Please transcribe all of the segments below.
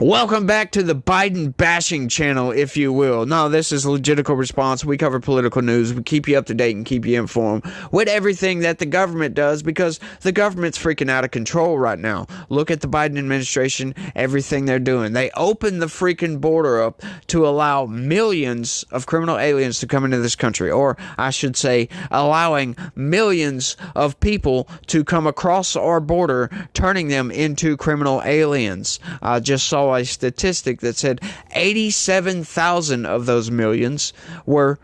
Welcome back to the Biden bashing channel, if you will. No, this is Legitical Response. We cover political news. We keep you up to date and keep you informed with everything that the government does, because the government's freaking out of control right now. Look at the Biden administration, everything they're doing. They opened the freaking border up to allow millions of criminal aliens to come into this country, or I should say, allowing millions of people to come across our border, turning them into criminal aliens. I just saw a statistic that said 87,000 of those millions were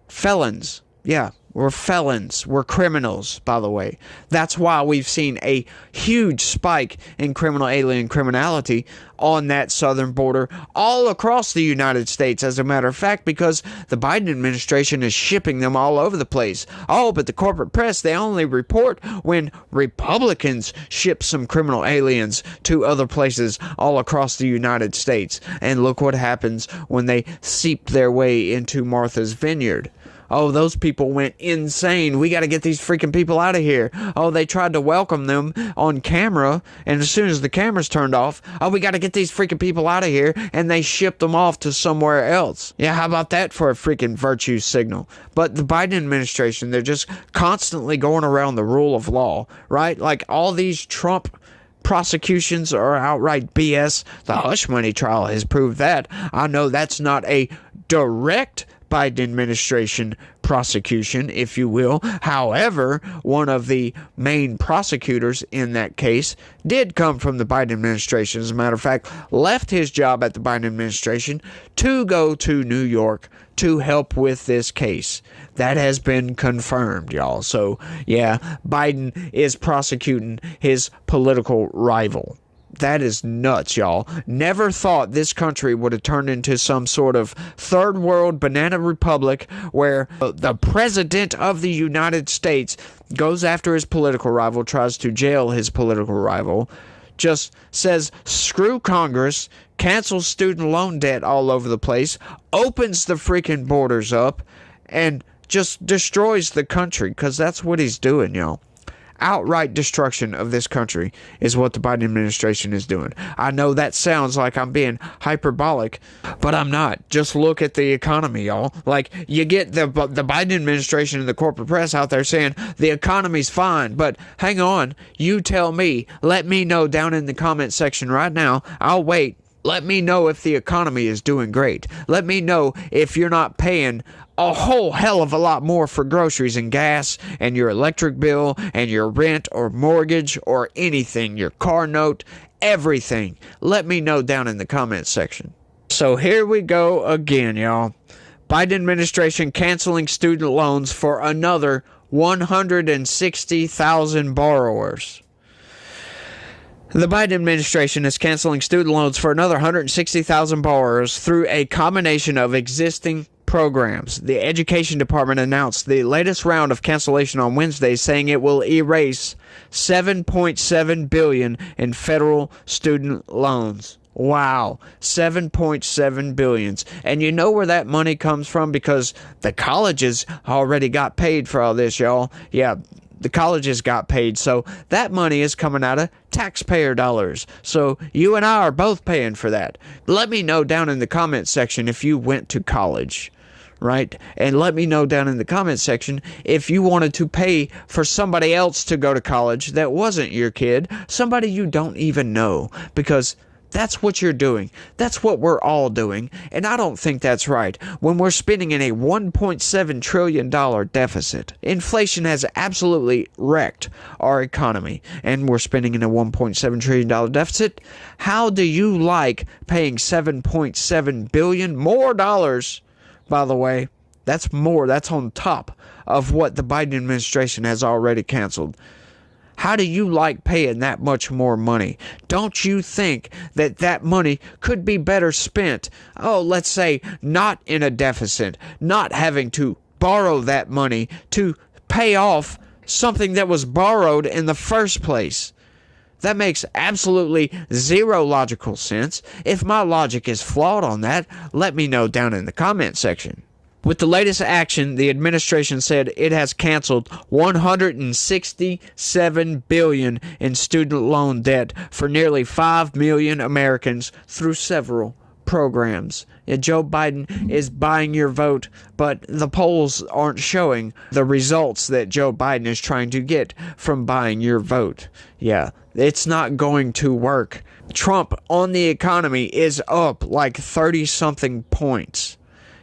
felons. Yeah, were felons, were criminals, by the way. That's why we've seen a huge spike in criminal alien criminality on that southern border all across the United States, as a matter of fact, because the Biden administration is shipping them all over the place. Oh, but the corporate press, they only report when Republicans ship some criminal aliens to other places all across the United States. And look what happens when they seep their way into Martha's Vineyard. Oh, those people went insane. We got to get these freaking people out of here. Oh, they tried to welcome them on camera, and as soon as the cameras turned off, oh, we got to get these freaking people out of here, and they shipped them off to somewhere else. Yeah, how about that for a freaking virtue signal? But the Biden administration, they're just constantly going around the rule of law, right? Like all these Trump prosecutions are outright BS. The hush money trial has proved that. I know that's not a direct Biden administration prosecution, if you will. However, one of the main prosecutors in that case did come from the Biden administration. As a matter of fact, left his job at the Biden administration to go to New York to help with this case. That has been confirmed, y'all. So, yeah, Biden is prosecuting his political rival. That is nuts, y'all. Never thought this country would have turned into some sort of third world banana republic where the president of the United States goes after his political rival, tries to jail his political rival, just says screw Congress, cancels student loan debt all over the place, opens the freaking borders up, and just destroys the country, because that's what he's doing, y'all. Outright destruction of this country is what the Biden administration is doing. I know that sounds like I'm being hyperbolic, but I'm not. Just look at the economy, y'all. Like, you get the Biden administration and the corporate press out there saying the economy's fine, but hang on, you tell me. Let me know down in the comment section right now. I'll wait. Let me know if the economy is doing great. Let me know if you're not paying a whole hell of a lot more for groceries and gas and your electric bill and your rent or mortgage or anything, your car note, everything. Let me know down in the comment section. So here we go again, y'all. Biden administration canceling student loans for another 160,000 borrowers. The Biden administration is canceling student loans for another 160,000 borrowers through a combination of existing programs. The Education Department announced the latest round of cancellation on Wednesday, saying it will erase $7.7 billion in federal student loans. Wow, $7.7 billion. And you know where that money comes from? Because the colleges already got paid for all this, y'all. Yeah, the colleges got paid, so that money is coming out of taxpayer dollars. So you and I are both paying for that. Let me know down in the comment section if you went to college, right? And let me know down in the comment section if you wanted to pay for somebody else to go to college that wasn't your kid, somebody you don't even know, because that's what you're doing. That's what we're all doing. And I don't think that's right when we're spending in a $1.7 trillion deficit. Inflation has absolutely wrecked our economy, and we're spending in a $1.7 trillion deficit. How do you like paying $7.7 billion more dollars? By the way, that's more. That's on top of what the Biden administration has already canceled. How do you like paying that much more money? Don't you think that that money could be better spent? Oh, let's say not in a deficit, not having to borrow that money to pay off something that was borrowed in the first place. That makes absolutely zero logical sense. If my logic is flawed on that, let me know down in the comment section. With the latest action, the administration said it has canceled $167 billion in student loan debt for nearly 5 million Americans through several programs. Yeah, Joe Biden is buying your vote, but the polls aren't showing the results that Joe Biden is trying to get from buying your vote. Yeah, it's not going to work. Trump on the economy is up like 30-something points.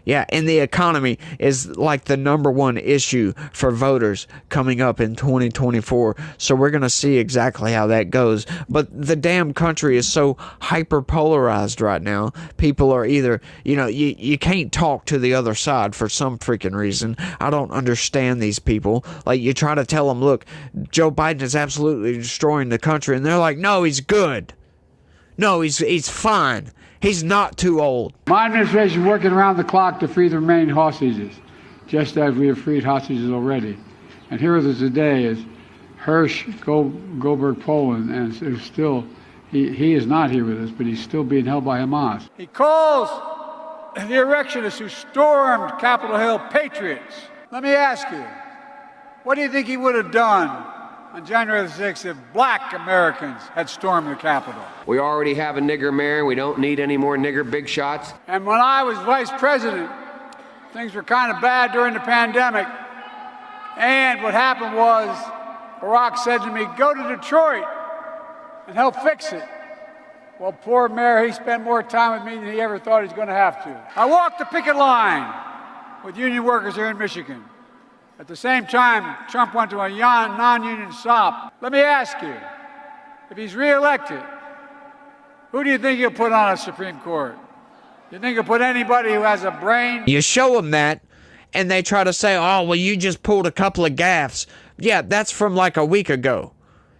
Yeah, and the economy is like the number one issue for voters coming up in 2024. So we're going to see exactly how that goes. But the damn country is so hyper-polarized right now. People are either, you can't talk to the other side for some freaking reason. I don't understand these people. Like, you try to tell them, look, Joe Biden is absolutely destroying the country. And they're like, no, he's good. No, he's fine. He's not too old. My administration is working around the clock to free the remaining hostages, just as we have freed hostages already. And here with us today is Hersh Goldberg Poland, and he is not here with us, but he's still being held by Hamas. He calls the insurrectionists who stormed Capitol Hill patriots. Let me ask you, what do you think he would have done on January the 6th if black Americans had stormed the Capitol? We already have a nigger mayor. We don't need any more nigger big shots. And when I was vice president, things were kind of bad during the pandemic. And what happened was Barack said to me, go to Detroit and help fix it. Well, poor mayor, he spent more time with me than he ever thought he was going to have to. I walked the picket line with union workers here in Michigan. At the same time, Trump went to a non-union stop. Let me ask you, if he's reelected, who do you think he'll put on a Supreme Court? You think he'll put anybody who has a brain? You show them that, and they try to say, oh, well, you just pulled a couple of gaffes. Yeah, that's from like a week ago.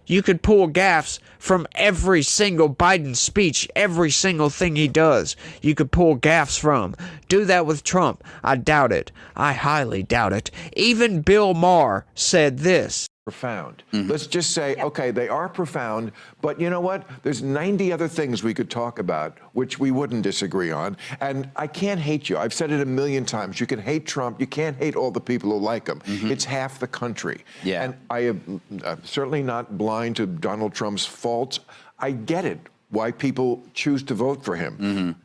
You could pull gaffes from every single Biden speech, every single thing he does. You could pull gaffes from. Do that with Trump. I doubt it. I highly doubt it. Even Bill Maher said this. Profound. Let's just say, okay, they are profound, but you know what? There's 90 other things we could talk about which we wouldn't disagree on. And I can't hate you. I've said it a million times. You can hate Trump. You can't hate all the people who like him. It's half the country. Yeah. And I'm certainly not blind to Donald Trump's faults. I get it, why people choose to vote for him.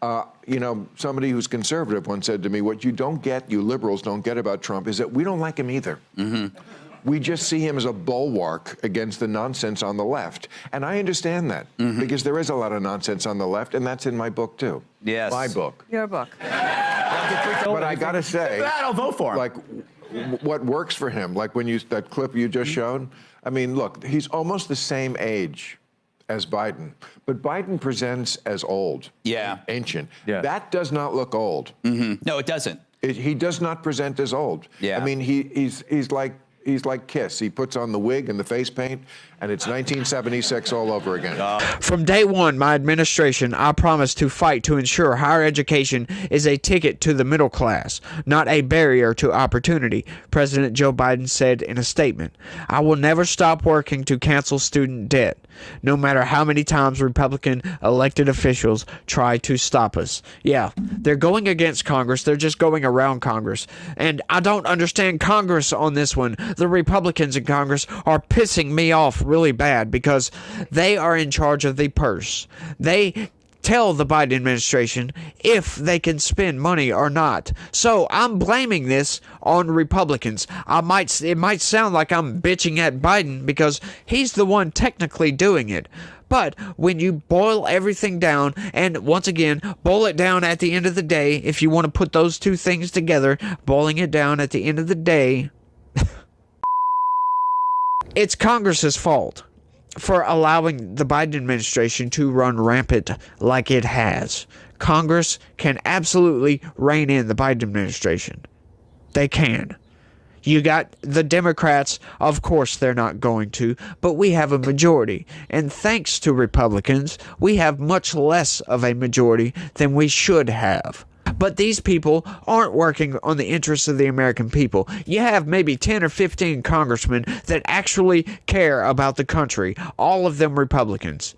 Somebody who's conservative once said to me, what you don't get, you liberals don't get about Trump is that we don't like him either. We just see him as a bulwark against the nonsense on the left. And I understand that because there is a lot of nonsense on the left, and that's in my book, too. Yes. My book. Your book. But I got to say, I'll vote for him. Like, what works for him, like when that clip you just showed, I mean, look, he's almost the same age as Biden, but Biden presents as old. Yeah. Ancient. Yeah. That does not look old. No, it doesn't. He does not present as old. Yeah. I mean, he's like Kiss. He puts on the wig and the face paint, and it's 1976 all over again. From day one, my administration, I promised to fight to ensure higher education is a ticket to the middle class, not a barrier to opportunity, President Joe Biden said in a statement. I will never stop working to cancel student debt, no matter how many times Republican elected officials try to stop us. Yeah, they're going against Congress. They're just going around Congress. And I don't understand Congress on this one. The Republicans in Congress are pissing me off really bad because they are in charge of the purse. They tell the Biden administration if they can spend money or not. So I'm blaming this on Republicans. It might sound like I'm bitching at Biden because he's the one technically doing it. But when you boil everything down, and once again, boil it down at the end of the day, if you want to put those two things together, boiling it down at the end of the day, it's Congress's fault for allowing the Biden administration to run rampant like it has. Congress can absolutely rein in the Biden administration. They can. You got the Democrats, of course they're not going to, but we have a majority. And thanks to Republicans, we have much less of a majority than we should have. But these people aren't working on the interests of the American people. You have maybe 10 or 15 congressmen that actually care about the country. All of them Republicans.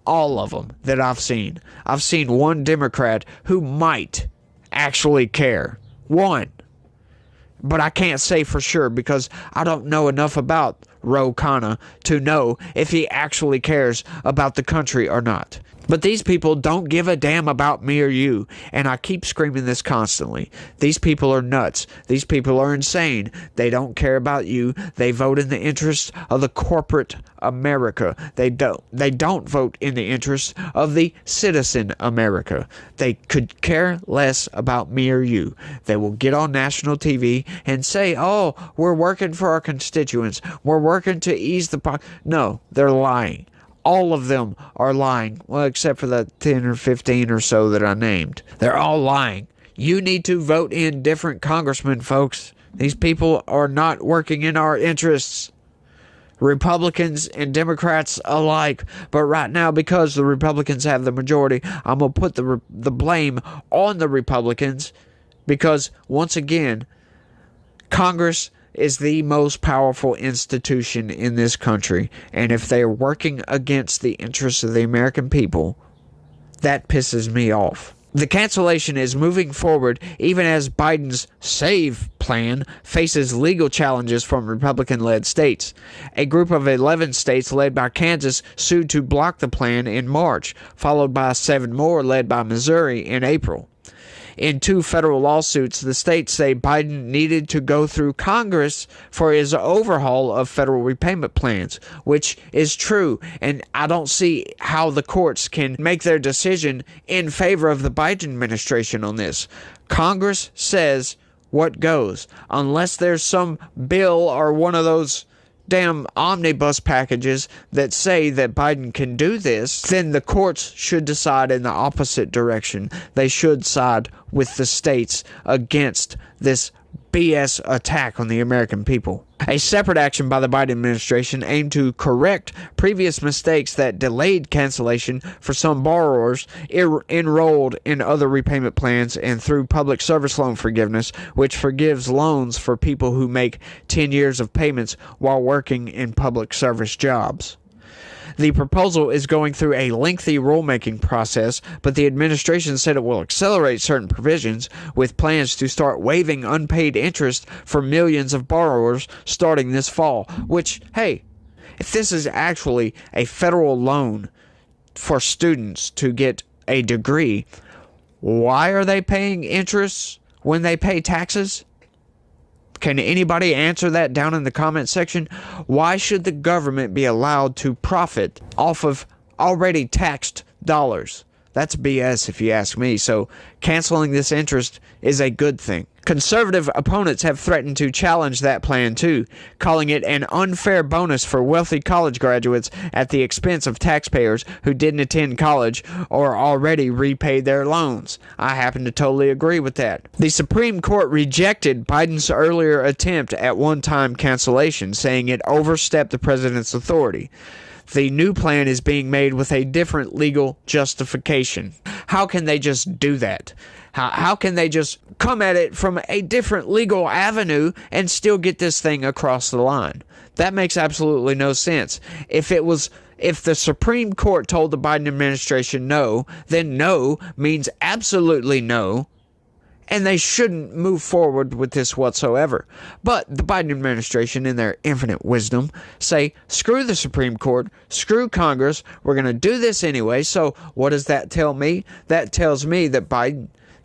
All of them that I've seen. I've seen one Democrat who might actually care. One. But I can't say for sure because I don't know enough about Ro Khanna to know if he actually cares about the country or not. But these people don't give a damn about me or you, and I keep screaming this constantly. These people are nuts. These people are insane. They don't care about you. They vote in the interest of the corporate America. They don't vote in the interest of the citizen America. They could care less about me or you. They will get on national TV and say, "Oh, we're working for our constituents. We're working to ease the No, they're lying. All of them are lying. Well, except for the 10 or 15 or so that I named. They're all lying. You need to vote in different congressmen, folks. These people are not working in our interests. Republicans and Democrats alike. But right now, because the Republicans have the majority, I'm going to put the blame on the Republicans because, once again, Congress is the most powerful institution in this country, and if they are working against the interests of the American people, that pisses me off. The cancellation is moving forward even as Biden's SAVE plan faces legal challenges from Republican-led states. A group of 11 states led by Kansas sued to block the plan in March, followed by 7 more led by Missouri in April. In 2 federal lawsuits, the states say Biden needed to go through Congress for his overhaul of federal repayment plans, which is true, and I don't see how the courts can make their decision in favor of the Biden administration on this. Congress says what goes, unless there's some bill or one of those damn omnibus packages that say that Biden can do this, then the courts should decide in the opposite direction. They should side with the states against this BS attack on the American people. A separate action by the Biden administration aimed to correct previous mistakes that delayed cancellation for some borrowers enrolled in other repayment plans and through public service loan forgiveness, which forgives loans for people who make 10 years of payments while working in public service jobs. The proposal is going through a lengthy rulemaking process, but the administration said it will accelerate certain provisions, with plans to start waiving unpaid interest for millions of borrowers starting this fall. Which, hey, if this is actually a federal loan for students to get a degree, why are they paying interest when they pay taxes? Can anybody answer that down in the comment section? Why should the government be allowed to profit off of already taxed dollars? That's BS if you ask me. So canceling this interest is a good thing. Conservative opponents have threatened to challenge that plan too, calling it an unfair bonus for wealthy college graduates at the expense of taxpayers who didn't attend college or already repaid their loans. I happen to totally agree with that. The Supreme Court rejected Biden's earlier attempt at one-time cancellation, saying it overstepped the president's authority. The new plan is being made with a different legal justification. How can they just do that? How can they just come at it from a different legal avenue and still get this thing across the line? That makes absolutely no sense. If the Supreme Court told the Biden administration no, then no means absolutely no, and they shouldn't move forward with this whatsoever. But the Biden administration, in their infinite wisdom, say, screw the Supreme Court, screw Congress, we're going to do this anyway. So what does that tell me? That tells me that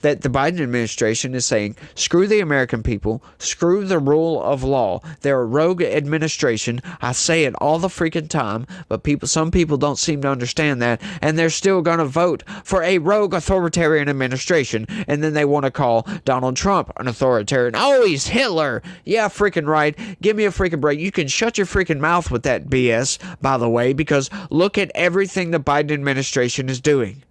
the Biden administration is saying, screw the American people, screw the rule of law. They're a rogue administration. I say it all the freaking time, but some people don't seem to understand that, and they're still going to vote for a rogue authoritarian administration, and then they want to call Donald Trump an authoritarian. Oh, he's Hitler. Yeah, freaking right. Give me a freaking break. You can shut your freaking mouth with that BS, by the way, because look at everything the Biden administration is doing.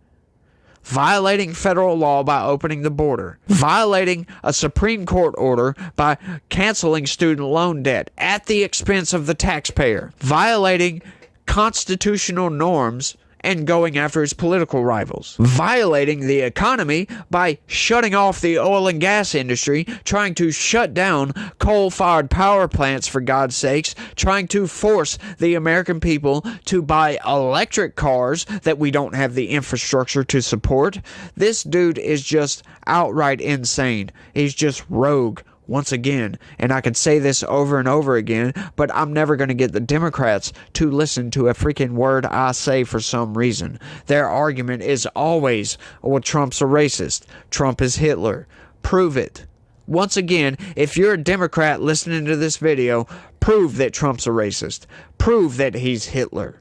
Violating federal law by opening the border, violating a Supreme Court order by canceling student loan debt at the expense of the taxpayer, violating constitutional norms and going after his political rivals, violating the economy by shutting off the oil and gas industry, trying to shut down coal-fired power plants, for God's sakes, trying to force the American people to buy electric cars that we don't have the infrastructure to support. This dude is just outright insane. He's just rogue, once again, and I could say this over and over again, but I'm never going to get the Democrats to listen to a freaking word I say for some reason. Their argument is always, well, Trump's a racist. Trump is Hitler. Prove it. Once again, if you're a Democrat listening to this video, prove that Trump's a racist. Prove that he's Hitler.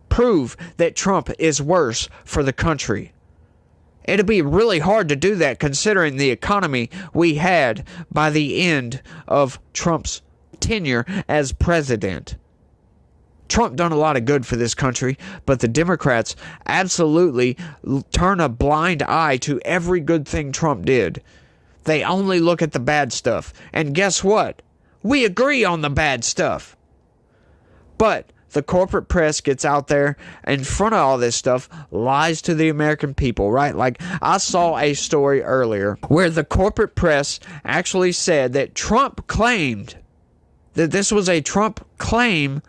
Prove that Trump is worse for the country. It'll be really hard to do that considering the economy we had by the end of Trump's tenure as president. Trump done a lot of good for this country, but the Democrats absolutely turn a blind eye to every good thing Trump did. They only look at the bad stuff. And guess what? We agree on the bad stuff. But the corporate press gets out there in front of all this stuff, lies to the American people, right? Like, I saw a story earlier where the corporate press actually said that Trump claimed that this was a Trump claim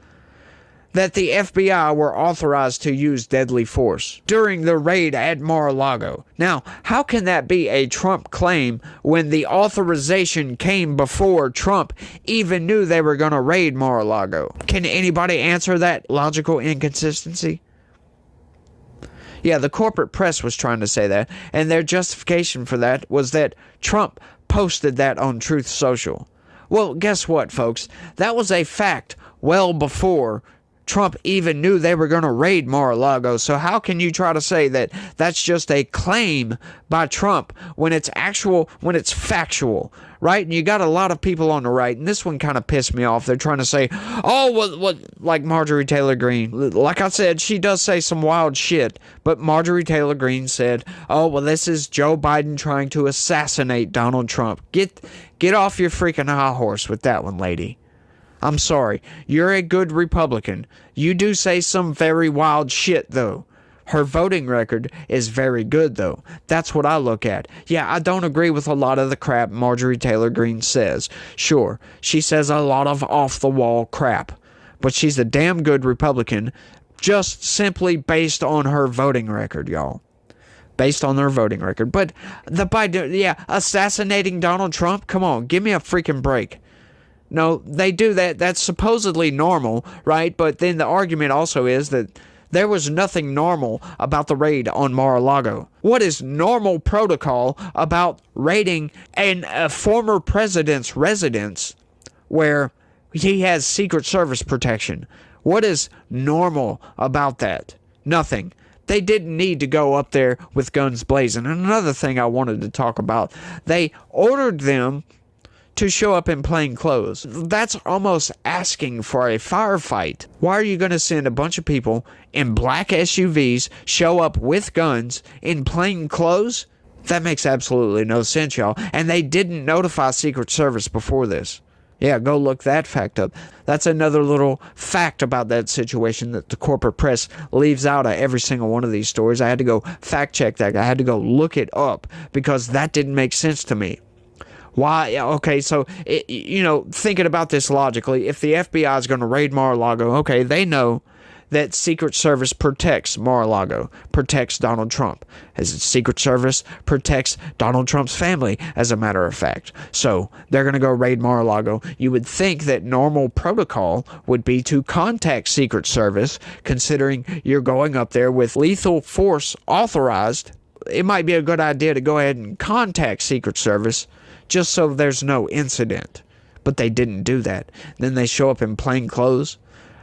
that the FBI were authorized to use deadly force during the raid at Mar-a-Lago. Now, how can that be a Trump claim when the authorization came before Trump even knew they were going to raid Mar-a-Lago? Can anybody answer that logical inconsistency? Yeah, the corporate press was trying to say that, and their justification for that was that Trump posted that on Truth Social. Well, guess what, folks? That was a fact well before Trump even knew they were going to raid Mar-a-Lago. So how can you try to say that that's just a claim by Trump when it's factual, right? And you got a lot of people on the right, and this one kind of pissed me off. They're trying to say, oh, what, like Marjorie Taylor Greene. Like I said, she does say some wild shit, but Marjorie Taylor Greene said, oh, well, this is Joe Biden trying to assassinate Donald Trump. Get off your freaking high horse with that one, lady. I'm sorry. You're a good Republican. You do say some very wild shit, though. Her voting record is very good, though. That's what I look at. Yeah, I don't agree with a lot of the crap Marjorie Taylor Greene says. Sure, she says a lot of off-the-wall crap. But she's a damn good Republican, just simply based on her voting record, y'all. Based on their voting record. But the Biden, yeah, assassinating Donald Trump? Come on, give me a freaking break. No, they do that. That's supposedly normal, right? But then the argument also is that there was nothing normal about the raid on Mar-a-Lago. What is normal protocol about raiding a former president's residence where he has Secret Service protection? What is normal about that? Nothing. They didn't need to go up there with guns blazing. And another thing I wanted to talk about, they ordered them to show up in plain clothes. That's almost asking for a firefight. Why are you going to send a bunch of people in black SUVs show up with guns in plain clothes? That makes absolutely no sense, y'all. And they didn't notify Secret Service before this. Yeah, go look that fact up. That's another little fact about that situation that the corporate press leaves out of every single one of these stories. I had to go fact check that. I had to go look it up because that didn't make sense to me. Why? Okay, so, thinking about this logically, if the FBI is going to raid Mar-a-Lago, okay, they know that Secret Service protects Mar-a-Lago, protects Donald Trump. As Secret Service protects Donald Trump's family, as a matter of fact. So, they're going to go raid Mar-a-Lago. You would think that normal protocol would be to contact Secret Service, considering you're going up there with lethal force authorized. It might be a good idea to go ahead and contact Secret Service, just so there's no incident. But they didn't do that. Then they show up in plain clothes.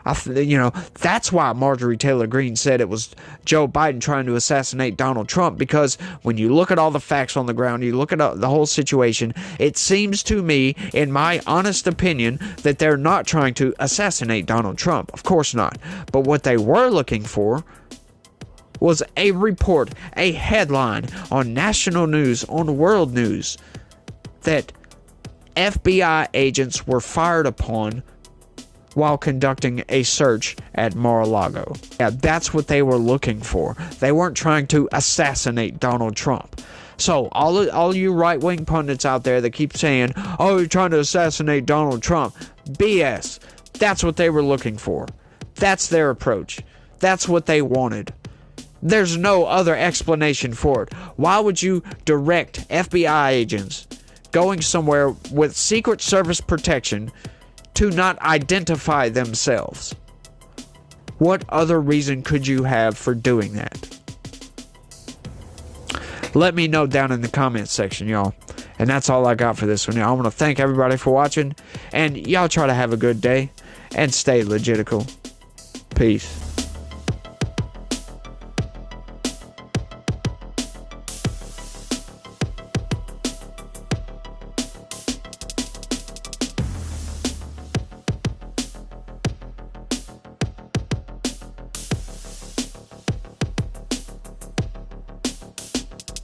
That's why Marjorie Taylor Greene said it was Joe Biden trying to assassinate Donald Trump, because when you look at all the facts on the ground, you look at the whole situation, it seems to me, in my honest opinion, that they're not trying to assassinate Donald Trump. Of course not. But what they were looking for was a report, a headline on national news, on world news, that FBI agents were fired upon while conducting a search at Mar-a-Lago. Yeah, that's what they were looking for. They weren't trying to assassinate Donald Trump. So, all you right-wing pundits out there that keep saying, oh, you're trying to assassinate Donald Trump, BS. That's what they were looking for. That's their approach. That's what they wanted. There's no other explanation for it. Why would you direct FBI agents going somewhere with Secret Service protection to not identify themselves? What other reason could you have for doing that? Let me know down in the comments section, y'all. And that's all I got for this one. I want to thank everybody for watching. And y'all try to have a good day. And stay legitical. Peace.